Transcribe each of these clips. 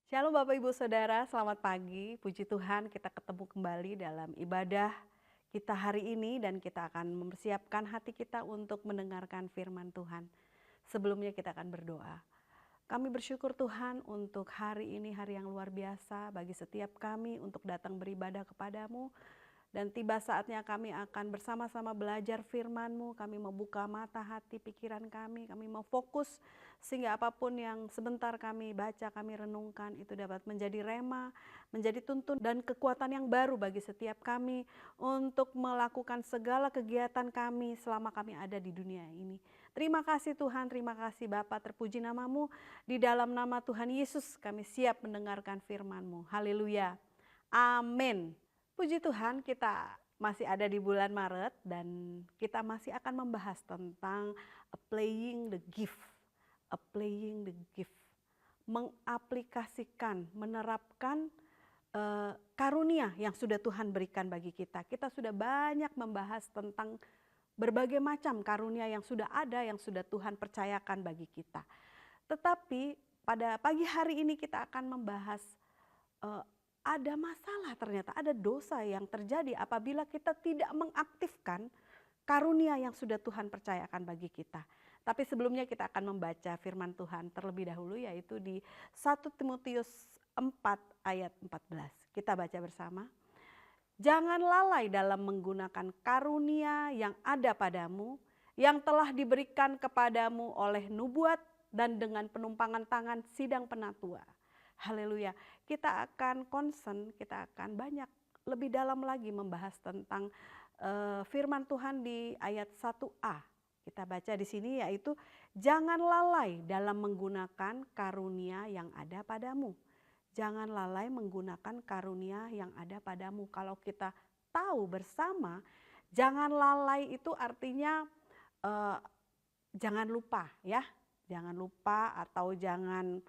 Shalom Bapak Ibu Saudara, selamat pagi. Puji Tuhan kita ketemu kembali dalam ibadah kita hari ini dan kita akan mempersiapkan hati kita untuk mendengarkan firman Tuhan. Sebelumnya kita akan berdoa. Kami bersyukur Tuhan untuk hari ini, hari yang luar biasa bagi setiap kami untuk datang beribadah kepadamu. Dan tiba saatnya kami akan bersama-sama belajar firman-Mu, kami membuka mata hati pikiran kami mau fokus sehingga apapun yang sebentar kami baca, kami renungkan itu dapat menjadi rema, menjadi tuntun dan kekuatan yang baru bagi setiap kami untuk melakukan segala kegiatan kami selama kami ada di dunia ini. Terima kasih Tuhan, terima kasih Bapa, terpuji nama-Mu. Di dalam nama Tuhan Yesus kami siap mendengarkan firman-Mu. Haleluya. Amin. Puji Tuhan kita masih ada di bulan Maret dan kita masih akan membahas tentang applying the gift. Applying the gift. Mengaplikasikan, menerapkan karunia yang sudah Tuhan berikan bagi kita. Kita sudah banyak membahas tentang berbagai macam karunia yang sudah ada, yang sudah Tuhan percayakan bagi kita. Tetapi pada pagi hari ini kita akan membahas ada masalah, ternyata ada dosa yang terjadi apabila kita tidak mengaktifkan karunia yang sudah Tuhan percayakan bagi kita. Tapi sebelumnya kita akan membaca firman Tuhan terlebih dahulu, yaitu di 1 Timotius 4 ayat 14. Kita baca bersama. Jangan lalai dalam menggunakan karunia yang ada padamu, yang telah diberikan kepadamu oleh nubuat dan dengan penumpangan tangan sidang penatua. Haleluya. Kita akan concern, kita akan banyak lebih dalam lagi membahas tentang firman Tuhan di ayat 1a. Kita baca di sini yaitu jangan lalai dalam menggunakan karunia yang ada padamu. Jangan lalai menggunakan karunia yang ada padamu. Kalau kita tahu bersama, jangan lalai itu artinya jangan lupa ya. Jangan lupa atau jangan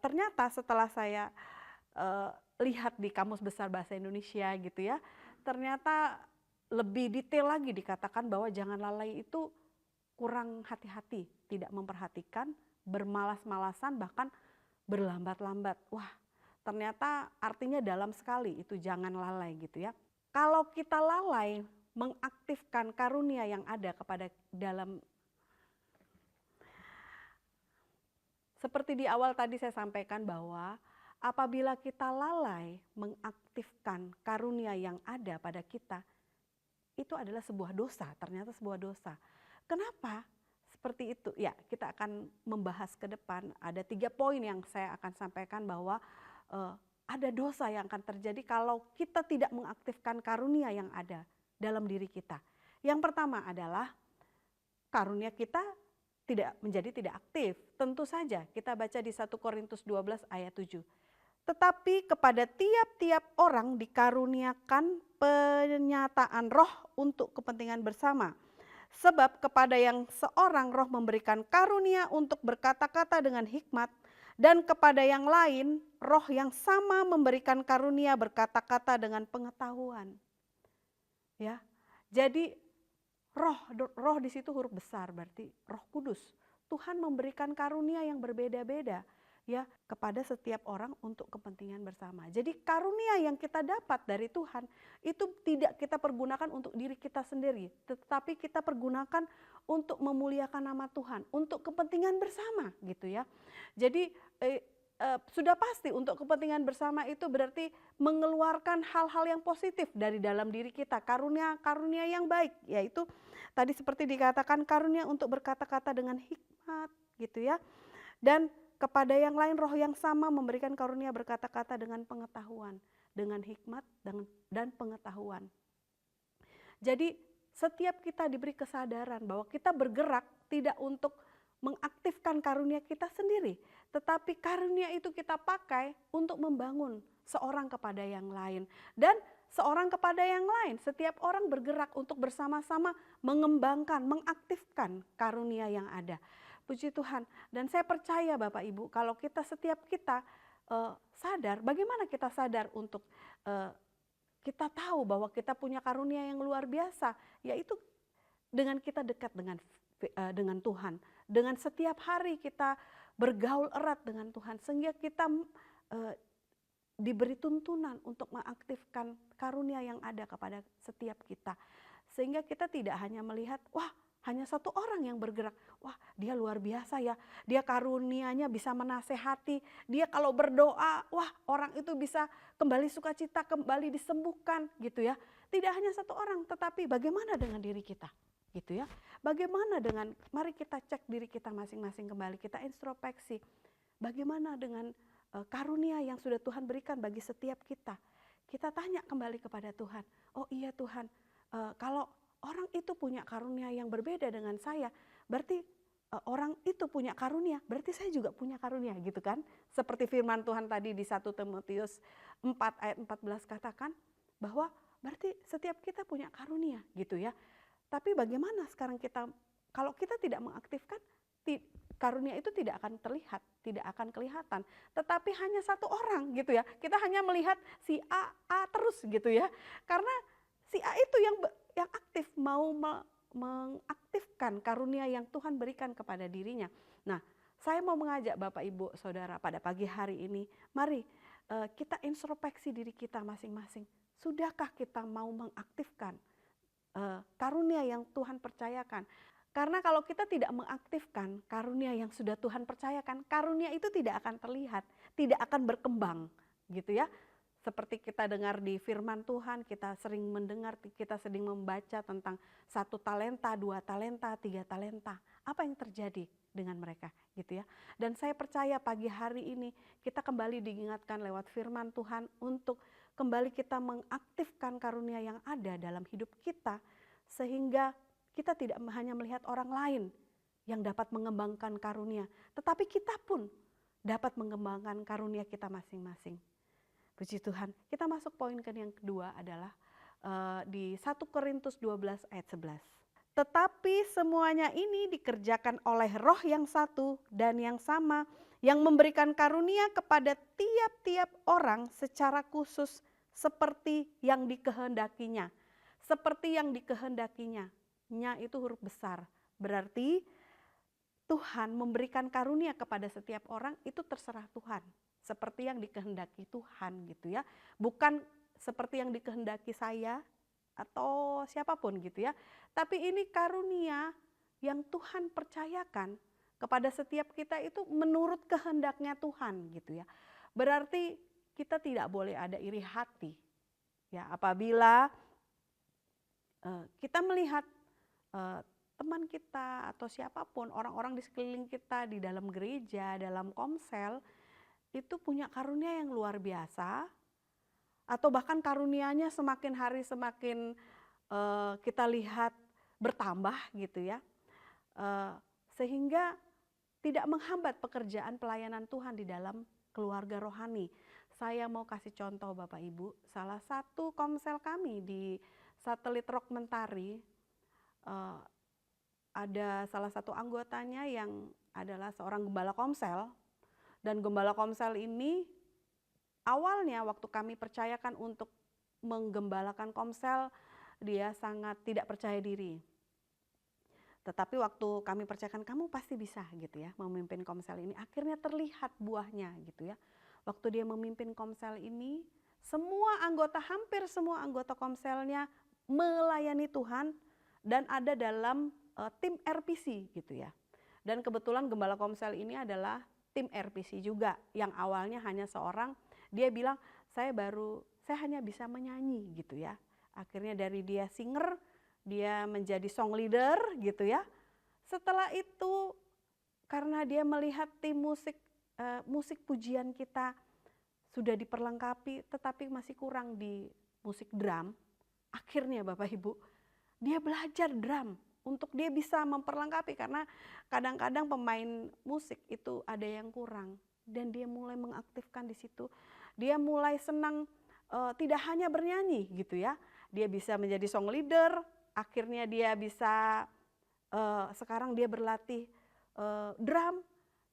ternyata setelah saya lihat di Kamus Besar Bahasa Indonesia gitu ya, ternyata lebih detail lagi dikatakan bahwa jangan lalai itu kurang hati-hati, tidak memperhatikan, bermalas-malasan, bahkan berlambat-lambat. Wah, ternyata artinya dalam sekali itu jangan lalai gitu ya. Kalau kita lalai mengaktifkan karunia yang ada kepada dalam, seperti di awal tadi saya sampaikan bahwa apabila kita lalai mengaktifkan karunia yang ada pada kita, itu adalah sebuah dosa, ternyata sebuah dosa. Kenapa seperti itu? Ya, kita akan membahas ke depan, ada 3 poin yang saya akan sampaikan bahwa ada dosa yang akan terjadi kalau kita tidak mengaktifkan karunia yang ada dalam diri kita. Yang pertama adalah karunia kita tidak aktif. Tentu saja kita baca di 1 Korintus 12 ayat 7. Tetapi kepada tiap-tiap orang dikaruniakan penyataan roh untuk kepentingan bersama. Sebab kepada yang seorang roh memberikan karunia untuk berkata-kata dengan hikmat, dan kepada yang lain roh yang sama memberikan karunia berkata-kata dengan pengetahuan. Ya, jadi roh di situ huruf besar, berarti Roh Kudus. Tuhan memberikan karunia yang berbeda-beda ya kepada setiap orang untuk kepentingan bersama. Jadi karunia yang kita dapat dari Tuhan itu tidak kita pergunakan untuk diri kita sendiri, tetapi kita pergunakan untuk memuliakan nama Tuhan, untuk kepentingan bersama gitu ya. Jadi sudah pasti untuk kepentingan bersama itu berarti mengeluarkan hal-hal yang positif dari dalam diri kita, karunia yang baik, yaitu tadi seperti dikatakan karunia untuk berkata-kata dengan hikmat gitu ya. Dan kepada yang lain roh yang sama memberikan karunia berkata-kata dengan pengetahuan, dengan hikmat dan pengetahuan. Jadi setiap kita diberi kesadaran bahwa kita bergerak tidak untuk mengaktifkan karunia kita sendiri, tetapi karunia itu kita pakai untuk membangun seorang kepada yang lain dan seorang kepada yang lain. Setiap orang bergerak untuk bersama-sama mengembangkan, mengaktifkan karunia yang ada. Puji Tuhan. Dan saya percaya Bapak Ibu, kalau setiap kita sadar, bagaimana kita sadar untuk kita tahu bahwa kita punya karunia yang luar biasa, yaitu dengan kita dekat dengan Tuhan. Dengan setiap hari kita bergaul erat dengan Tuhan, sehingga kita diberi tuntunan untuk mengaktifkan karunia yang ada kepada setiap kita. Sehingga kita tidak hanya melihat, wah hanya satu orang yang bergerak, wah dia luar biasa ya, dia karunianya bisa menasehati, dia kalau berdoa, wah orang itu bisa kembali sukacita, kembali disembuhkan gitu ya. Tidak hanya satu orang, tetapi bagaimana dengan diri kita gitu ya. Bagaimana dengan, mari kita cek diri kita masing-masing kembali, kita introspeksi. Bagaimana dengan karunia yang sudah Tuhan berikan bagi setiap kita. Kita tanya kembali kepada Tuhan, oh iya Tuhan, kalau orang itu punya karunia yang berbeda dengan saya, berarti orang itu punya karunia, berarti saya juga punya karunia gitu kan. Seperti firman Tuhan tadi di 1 Timotius 4 ayat 14 katakan, bahwa berarti setiap kita punya karunia gitu ya. Tapi bagaimana sekarang kita, kalau kita tidak mengaktifkan, karunia itu tidak akan terlihat, tidak akan kelihatan. Tetapi hanya satu orang gitu ya, kita hanya melihat si A terus gitu ya. Karena si A itu yang aktif, mau mengaktifkan karunia yang Tuhan berikan kepada dirinya. Nah, saya mau mengajak Bapak Ibu Saudara pada pagi hari ini, mari kita introspeksi diri kita masing-masing. Sudahkah kita mau mengaktifkan karunia yang Tuhan percayakan? Karena kalau kita tidak mengaktifkan karunia yang sudah Tuhan percayakan, karunia itu tidak akan terlihat, tidak akan berkembang gitu ya. Seperti kita dengar di firman Tuhan, kita sering mendengar, kita sering membaca tentang 1 talenta, 2 talenta, 3 talenta. Apa yang terjadi dengan mereka gitu ya. Dan saya percaya pagi hari ini kita kembali diingatkan lewat firman Tuhan untuk kembali kita mengaktifkan karunia yang ada dalam hidup kita, sehingga kita tidak hanya melihat orang lain yang dapat mengembangkan karunia, tetapi kita pun dapat mengembangkan karunia kita masing-masing. Puji Tuhan. Kita masuk poin yang kedua adalah di 1 Korintus 12 ayat 11. Tetapi semuanya ini dikerjakan oleh Roh yang satu dan yang sama, yang memberikan karunia kepada tiap-tiap orang secara khusus seperti yang dikehendakinya. Seperti yang dikehendakinya. Nya itu huruf besar, berarti Tuhan memberikan karunia kepada setiap orang, itu terserah Tuhan, seperti yang dikehendaki Tuhan gitu ya, bukan seperti yang dikehendaki saya atau siapapun gitu ya, tapi ini karunia yang Tuhan percayakan kepada setiap kita itu menurut kehendaknya Tuhan gitu ya. Berarti kita tidak boleh ada iri hati ya, apabila kita melihat teman kita atau siapapun, orang-orang di sekeliling kita, di dalam gereja, dalam komsel, itu punya karunia yang luar biasa, atau bahkan karunianya semakin hari semakin kita lihat bertambah gitu ya, sehingga tidak menghambat pekerjaan pelayanan Tuhan di dalam keluarga rohani. Saya mau kasih contoh Bapak Ibu, salah satu komsel kami di Satelit Rock Mentari, ada salah satu anggotanya yang adalah seorang gembala komsel, dan gembala komsel ini awalnya waktu kami percayakan untuk menggembalakan komsel, dia sangat tidak percaya diri. Tetapi waktu kami percayakan, kamu pasti bisa gitu ya memimpin komsel ini, akhirnya terlihat buahnya gitu ya. Waktu dia memimpin komsel ini, hampir semua anggota komselnya melayani Tuhan dan ada dalam tim RPC gitu ya. Dan kebetulan gembala komsel ini adalah tim RPC juga, yang awalnya hanya seorang, dia bilang saya hanya bisa menyanyi gitu ya. Akhirnya dari dia singer, dia menjadi song leader gitu ya. Setelah itu karena dia melihat tim musik pujian kita sudah diperlengkapi, tetapi masih kurang di musik drum, akhirnya Bapak Ibu, dia belajar drum untuk dia bisa memperlengkapi, karena kadang-kadang pemain musik itu ada yang kurang, dan dia mulai mengaktifkan di situ. Dia mulai senang tidak hanya bernyanyi gitu ya, dia bisa menjadi song leader, akhirnya dia bisa sekarang dia berlatih drum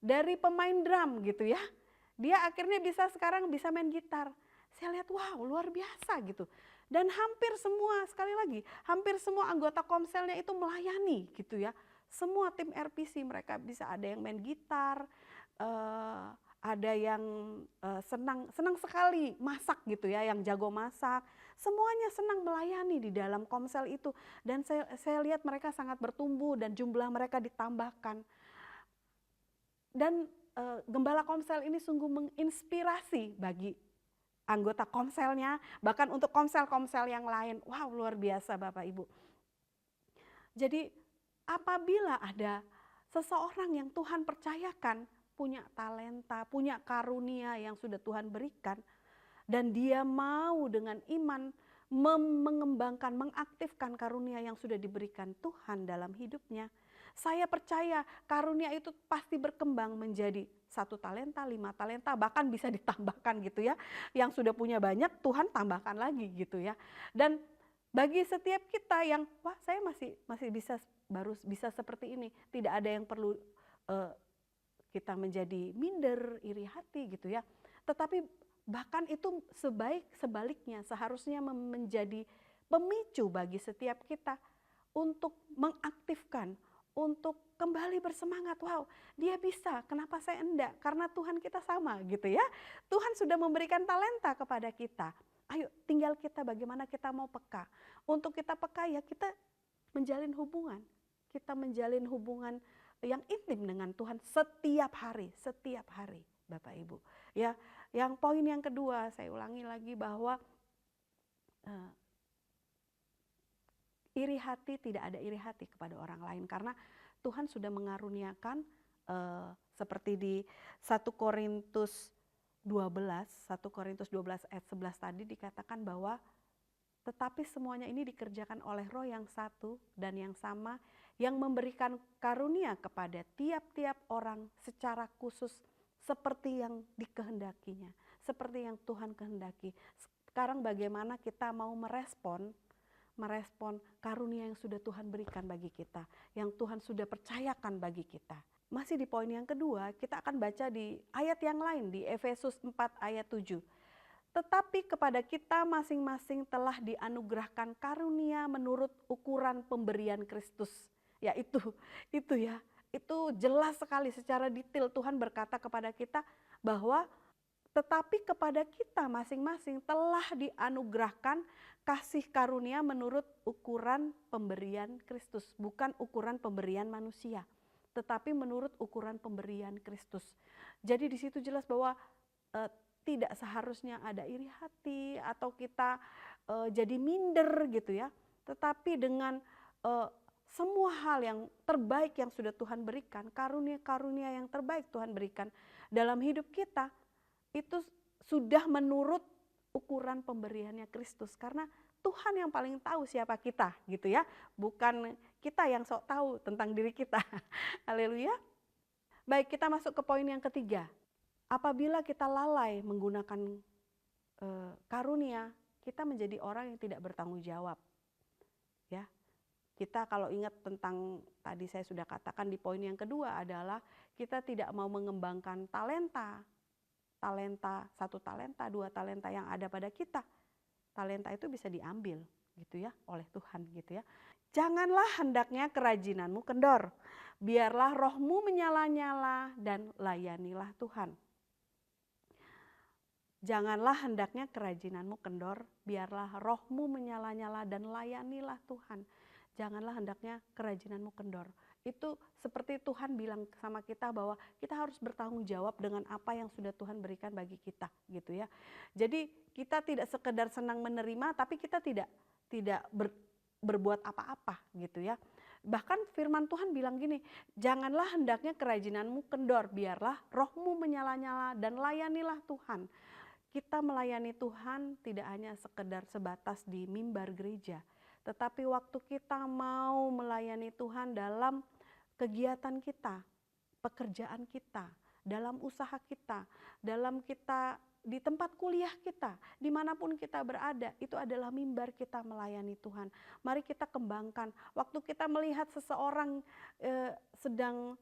dari pemain drum gitu ya. Dia akhirnya sekarang bisa main gitar. Saya lihat wow luar biasa gitu. Dan hampir semua, sekali lagi, hampir semua anggota komselnya itu melayani gitu ya. Semua tim RPC mereka bisa, ada yang main gitar, eh, ada yang senang senang sekali masak gitu ya, yang jago masak. Semuanya senang melayani di dalam Komsel itu, dan saya lihat mereka sangat bertumbuh dan jumlah mereka ditambahkan. Dan gembala Komsel ini sungguh menginspirasi bagi anggota Komselnya, bahkan untuk Komsel-Komsel yang lain. Wow, luar biasa Bapak Ibu. Jadi apabila ada seseorang yang Tuhan percayakan punya talenta, punya karunia yang sudah Tuhan berikan, dan dia mau dengan iman mengembangkan, mengaktifkan karunia yang sudah diberikan Tuhan dalam hidupnya, saya percaya karunia itu pasti berkembang menjadi 1 talenta, 5 talenta, bahkan bisa ditambahkan gitu ya. Yang sudah punya banyak, Tuhan tambahkan lagi gitu ya. Dan bagi setiap kita yang, wah saya masih bisa, baru bisa seperti ini, tidak ada yang perlu kita menjadi minder, iri hati gitu ya. Tetapi bahkan itu sebaliknya seharusnya menjadi pemicu bagi setiap kita untuk mengaktifkan, untuk kembali bersemangat. Wow, dia bisa, kenapa saya enggak? Karena Tuhan kita sama gitu ya. Tuhan sudah memberikan talenta kepada kita. Ayo tinggal kita bagaimana kita mau peka. Untuk kita peka ya kita menjalin hubungan. Kita menjalin hubungan yang intim dengan Tuhan setiap hari Bapak Ibu. Ya, yang poin yang kedua saya ulangi lagi bahwa iri hati, tidak ada iri hati kepada orang lain, karena Tuhan sudah mengaruniakan seperti di 1 Korintus 12 ayat 11 tadi dikatakan bahwa tetapi semuanya ini dikerjakan oleh Roh yang satu dan yang sama, yang memberikan karunia kepada tiap-tiap orang secara khusus seperti yang dikehendakinya, seperti yang Tuhan kehendaki. Sekarang bagaimana kita mau merespon karunia yang sudah Tuhan berikan bagi kita, yang Tuhan sudah percayakan bagi kita. Masih di poin yang kedua, kita akan baca di ayat yang lain, di Efesus 4 ayat 7. Tetapi kepada kita masing-masing telah dianugerahkan karunia menurut ukuran pemberian Kristus. Ya itu ya, itu jelas sekali secara detail Tuhan berkata kepada kita bahwa tetapi kepada kita masing-masing telah dianugerahkan kasih karunia menurut ukuran pemberian Kristus. Bukan ukuran pemberian manusia, tetapi menurut ukuran pemberian Kristus. Jadi di situ jelas bahwa tidak seharusnya ada iri hati atau kita jadi minder gitu ya. Tetapi dengan semua hal yang terbaik yang sudah Tuhan berikan, karunia-karunia yang terbaik Tuhan berikan dalam hidup kita, itu sudah menurut ukuran pemberiannya Kristus. Karena Tuhan yang paling tahu siapa kita gitu ya. Bukan kita yang sok tahu tentang diri kita. Haleluya. Baik, kita masuk ke poin yang ketiga. Apabila kita lalai menggunakan karunia, kita menjadi orang yang tidak bertanggung jawab. Ya, kita kalau ingat tentang tadi saya sudah katakan di poin yang kedua adalah kita tidak mau mengembangkan talenta, 1 talenta, 2 talenta yang ada pada kita. Talenta itu bisa diambil gitu ya oleh Tuhan gitu ya. Janganlah hendaknya kerajinanmu kendor, biarlah rohmu menyala-nyala dan layanilah Tuhan. Janganlah hendaknya kerajinanmu kendor, biarlah rohmu menyala-nyala dan layanilah Tuhan. Janganlah hendaknya kerajinanmu kendor. Itu seperti Tuhan bilang sama kita bahwa kita harus bertanggung jawab dengan apa yang sudah Tuhan berikan bagi kita gitu ya. Jadi kita tidak sekedar senang menerima, tapi kita tidak berbuat apa-apa gitu ya. Bahkan firman Tuhan bilang gini, janganlah hendaknya kerajinanmu kendor, biarlah rohmu menyala-nyala dan layanilah Tuhan. Kita melayani Tuhan tidak hanya sekedar sebatas di mimbar gereja, tetapi waktu kita mau melayani Tuhan dalam kegiatan kita, pekerjaan kita, dalam usaha kita, dalam kita di tempat kuliah kita, dimanapun kita berada, itu adalah mimbar kita melayani Tuhan. Mari kita kembangkan. Waktu kita melihat seseorang sedang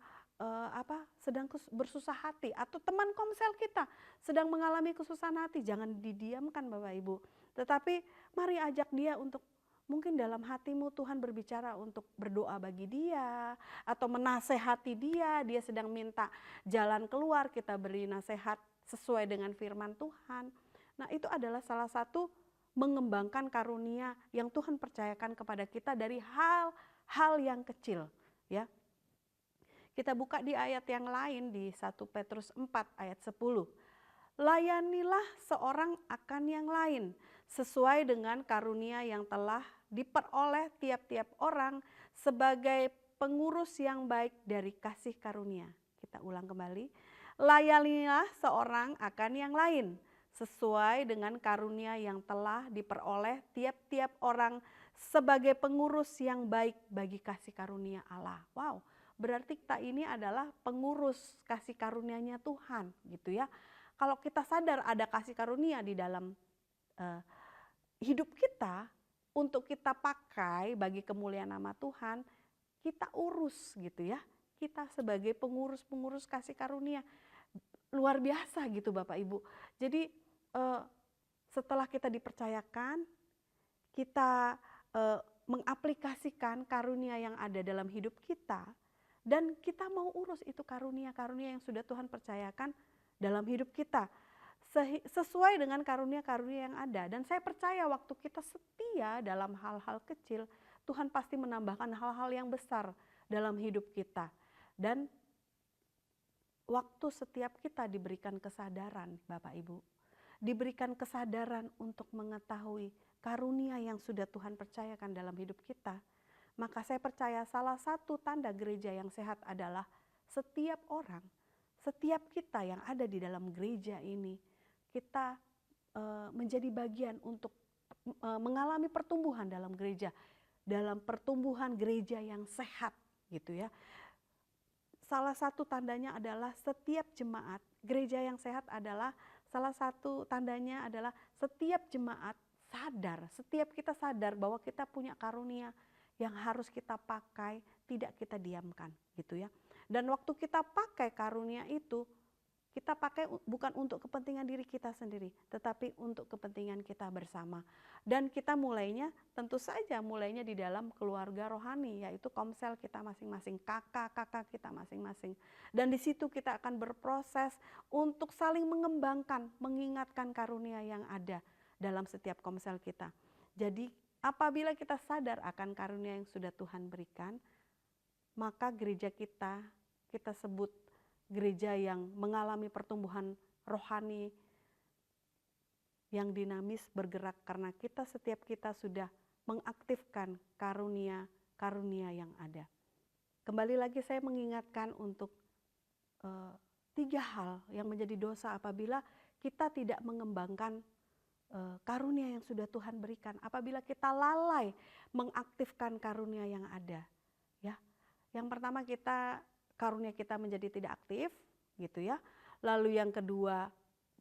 bersusah hati, atau teman komsel kita sedang mengalami kesusahan hati, jangan didiamkan Bapak Ibu. Tetapi mari ajak dia untuk Mungkin dalam hatimu Tuhan berbicara untuk berdoa bagi dia, atau menasehati dia, dia sedang minta jalan keluar, kita beri nasihat sesuai dengan firman Tuhan. Nah, itu adalah salah satu mengembangkan karunia yang Tuhan percayakan kepada kita dari hal-hal yang kecil, ya. Kita buka di ayat yang lain di 1 Petrus 4 ayat 10. Layanilah seorang akan yang lain sesuai dengan karunia yang telah diperoleh tiap-tiap orang sebagai pengurus yang baik dari kasih karunia. Kita ulang kembali. Layanilah seorang akan yang lain sesuai dengan karunia yang telah diperoleh tiap-tiap orang sebagai pengurus yang baik bagi kasih karunia Allah. Wow, berarti kita ini adalah pengurus kasih karunia-Nya Tuhan, gitu ya. Kalau kita sadar ada kasih karunia di dalam hidup kita untuk kita pakai bagi kemuliaan nama Tuhan, kita urus gitu ya. Kita sebagai pengurus-pengurus kasih karunia. Luar biasa gitu Bapak Ibu. Jadi setelah kita dipercayakan, kita mengaplikasikan karunia yang ada dalam hidup kita, dan kita mau urus itu karunia-karunia yang sudah Tuhan percayakan dalam hidup kita sesuai dengan karunia-karunia yang ada. Dan saya percaya waktu kita setia dalam hal-hal kecil, Tuhan pasti menambahkan hal-hal yang besar dalam hidup kita. Dan waktu setiap kita diberikan kesadaran, Bapak Ibu, diberikan kesadaran untuk mengetahui karunia yang sudah Tuhan percayakan dalam hidup kita, maka saya percaya salah satu tanda gereja yang sehat adalah setiap orang, setiap kita yang ada di dalam gereja ini, kita menjadi bagian untuk mengalami pertumbuhan dalam gereja, dalam pertumbuhan gereja yang sehat gitu ya. Salah satu tandanya adalah setiap jemaat, gereja yang sehat adalah salah satu tandanya adalah setiap jemaat sadar, setiap kita sadar bahwa kita punya karunia yang harus kita pakai, tidak kita diamkan gitu ya. Dan waktu kita pakai karunia itu, kita pakai bukan untuk kepentingan diri kita sendiri, tetapi untuk kepentingan kita bersama. Dan kita mulainya, tentu saja mulainya di dalam keluarga rohani, yaitu komsel kita masing-masing, kakak-kakak kita masing-masing. Dan di situ kita akan berproses untuk saling mengembangkan, mengingatkan karunia yang ada dalam setiap komsel kita. Jadi apabila kita sadar akan karunia yang sudah Tuhan berikan, maka gereja kita sebut gereja yang mengalami pertumbuhan rohani yang dinamis bergerak karena setiap kita sudah mengaktifkan karunia yang ada. Kembali lagi saya mengingatkan untuk 3 hal yang menjadi dosa apabila kita tidak mengembangkan karunia yang sudah Tuhan berikan. Apabila kita lalai mengaktifkan karunia yang ada, ya. Yang pertama karunia kita menjadi tidak aktif, gitu ya. Lalu yang kedua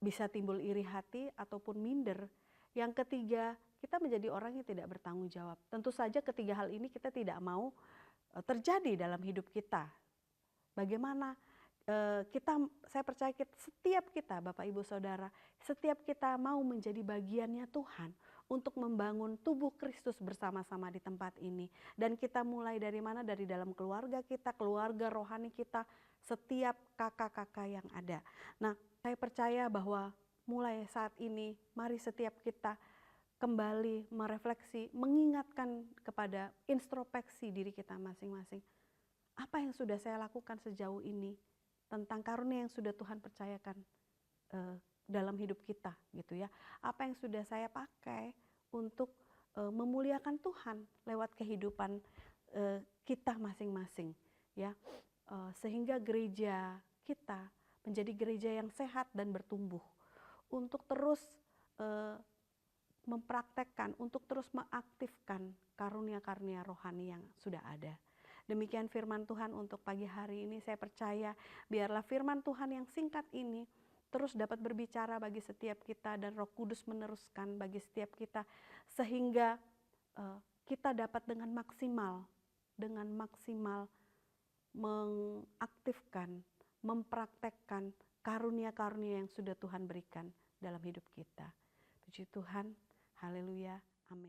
bisa timbul iri hati ataupun minder. Yang ketiga kita menjadi orang yang tidak bertanggung jawab. Tentu saja ketiga hal ini kita tidak mau terjadi dalam hidup kita. Bagaimana saya percaya setiap kita Bapak Ibu Saudara, setiap kita mau menjadi bagiannya Tuhan untuk membangun tubuh Kristus bersama-sama di tempat ini. Dan kita mulai dari mana? Dari dalam keluarga kita, keluarga rohani kita, setiap kakak-kakak yang ada. Nah, saya percaya bahwa mulai saat ini, mari setiap kita kembali merefleksi, mengingatkan kepada introspeksi diri kita masing-masing. Apa yang sudah saya lakukan sejauh ini tentang karunia yang sudah Tuhan percayakan dalam hidup kita, gitu ya. Apa yang sudah saya pakai untuk memuliakan Tuhan lewat kehidupan kita masing-masing, ya. Sehingga gereja kita menjadi gereja yang sehat dan bertumbuh untuk terus mempraktekkan, untuk terus mengaktifkan karunia-karunia rohani yang sudah ada. Demikian firman Tuhan untuk pagi hari ini. Saya percaya biarlah firman Tuhan yang singkat ini terus dapat berbicara bagi setiap kita dan Roh Kudus meneruskan bagi setiap kita sehingga kita dapat dengan maksimal mengaktifkan, mempraktekkan karunia-karunia yang sudah Tuhan berikan dalam hidup kita. Puji Tuhan, haleluya, amin.